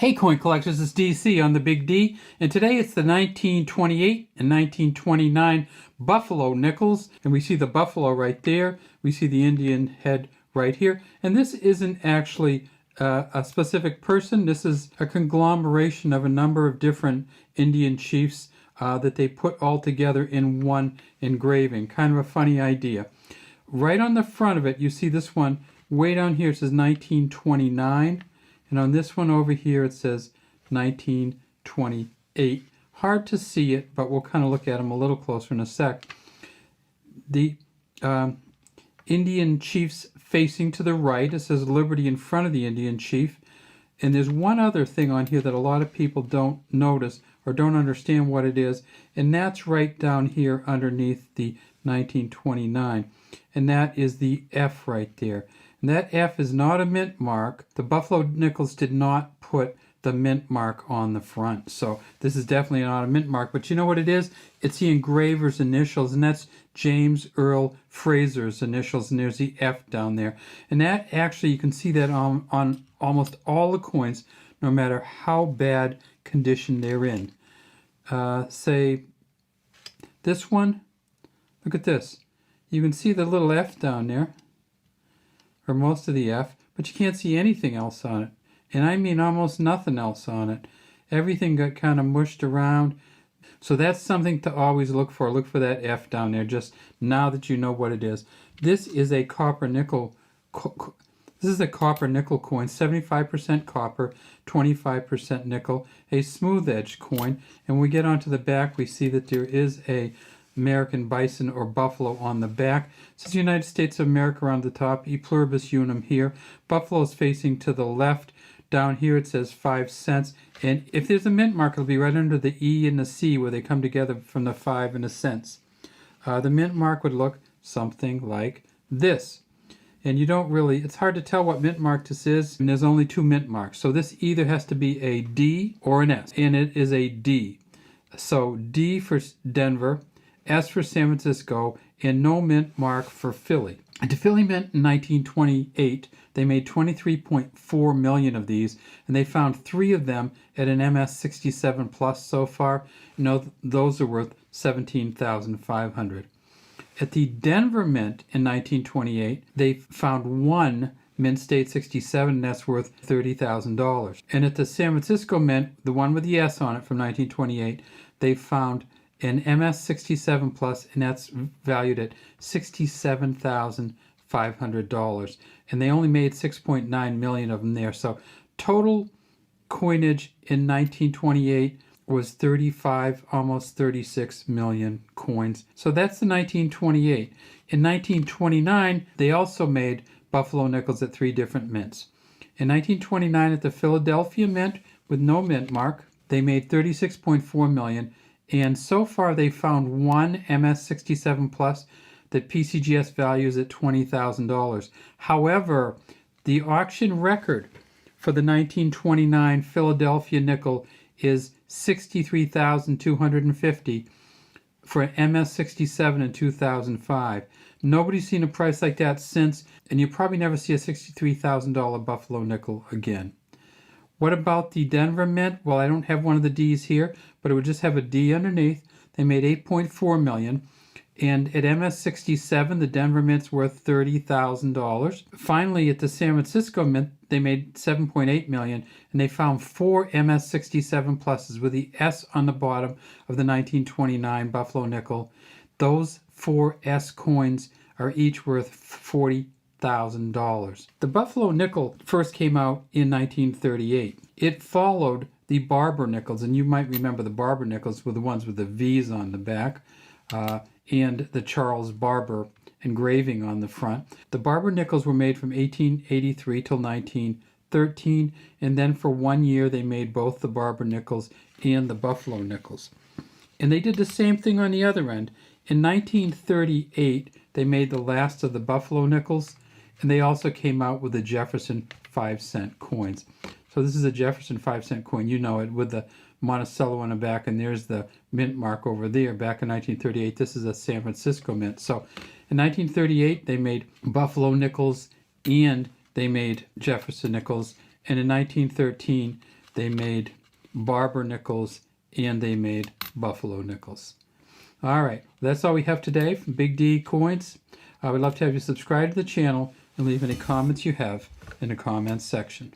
Hey coin collectors, it's DC on the Big D, and today it's the 1928 and 1929 Buffalo nickels, and we see the buffalo right there, we see the Indian head right here, and this isn't actually a specific person. This is a conglomeration of a number of different Indian chiefs that they put all together in one engraving. Kind of a funny idea. Right on the front of it, you see this one way down here, it says 1929. And on this one over here, it says 1928. Hard to see it, but we'll kind of look at them a little closer in a sec. The Indian chiefs facing to the right, it says Liberty in front of the Indian chief. And there's one other thing on here that a lot of people don't notice or don't understand what it is, and that's right down here underneath the 1929. And that is the F right there. And that F is not a mint mark. The Buffalo nickels did not put the mint mark on the front. So this is definitely not a mint mark. But you know what it is? It's the engraver's initials, and that's James Earl Fraser's initials, and there's the F down there. And that actually, you can see that on almost all the coins, no matter how bad condition they're in. Say this one, look at this. You can see the little F down there, or most of the F, but you can't see anything else on it. And I mean almost nothing else on it. Everything got kind of mushed around. So that's something to always look for. Look for that F down there, just now that you know what it is. This is a copper nickel. This is a copper nickel coin, 75% copper, 25% nickel, a smooth edge coin. And when we get onto the back, we see that there is a American bison or buffalo on the back. It says United States of America around the top, E pluribus unum here. Buffalo is facing to the left. Down here it says 5 cents. And if there's a mint mark, it'll be right under the E and the C where they come together from the 5 and the cents. The mint mark would look something like this. And you don't really, it's hard to tell what mint mark this is, and there's only 2 mint marks. So this either has to be a D or an S, and it is a D. So D for Denver, S for San Francisco, and no mint mark for Philly. At the Philly Mint in 1928, they made 23.4 million of these, and they found 3 of them at an MS67 Plus so far. You know, those are worth $17,500. At the Denver Mint in 1928, they found 1 Mint State 67, and that's worth $30,000. And at the San Francisco Mint, the one with the S on it from 1928, they found an MS67 Plus, and that's valued at $67,500. And they only made 6.9 million of them there. So total coinage in 1928 was 35, almost 36 million coins. So that's the 1928. In 1929, they also made buffalo nickels at 3 different mints. In 1929, at the Philadelphia Mint, with no mint mark, they made 36.4 million. And so far, they found 1 MS67 Plus that PCGS values at $20,000. However, the auction record for the 1929 Philadelphia nickel is $63,250 for an MS67 in 2005. Nobody's seen a price like that since, and you'll probably never see a $63,000 Buffalo nickel again. What about the Denver Mint? Well, I don't have one of the D's here, but it would just have a D underneath. They made 8.4 million. And at MS67, the Denver Mint's worth $30,000. Finally, at the San Francisco Mint, they made 7.8 million, and they found 4 MS67 Pluses with the S on the bottom of the 1929 Buffalo nickel. Those 4 S coins are each worth $40,000. The Buffalo nickel first came out in 1938. It followed the Barber nickels, and you might remember the Barber nickels were the ones with the V's on the back. And the Charles Barber engraving on the front. The Barber nickels were made from 1883 till 1913, and then for 1 year they made both the Barber nickels and the Buffalo nickels. And they did the same thing on the other end. In 1938, they made the last of the Buffalo nickels, and they also came out with the Jefferson 5-cent coins. So this is a Jefferson 5-cent coin, you know it, with the Monticello on the back, and there's the mint mark over there. Back in 1938, this is a San Francisco mint. So in 1938, they made Buffalo nickels and they made Jefferson nickels. And in 1913, they made barber nickels, and they made buffalo nickels. All right, that's all we have today from Big D Coins. I would love to have you subscribe to the channel and leave any comments you have in the comments section.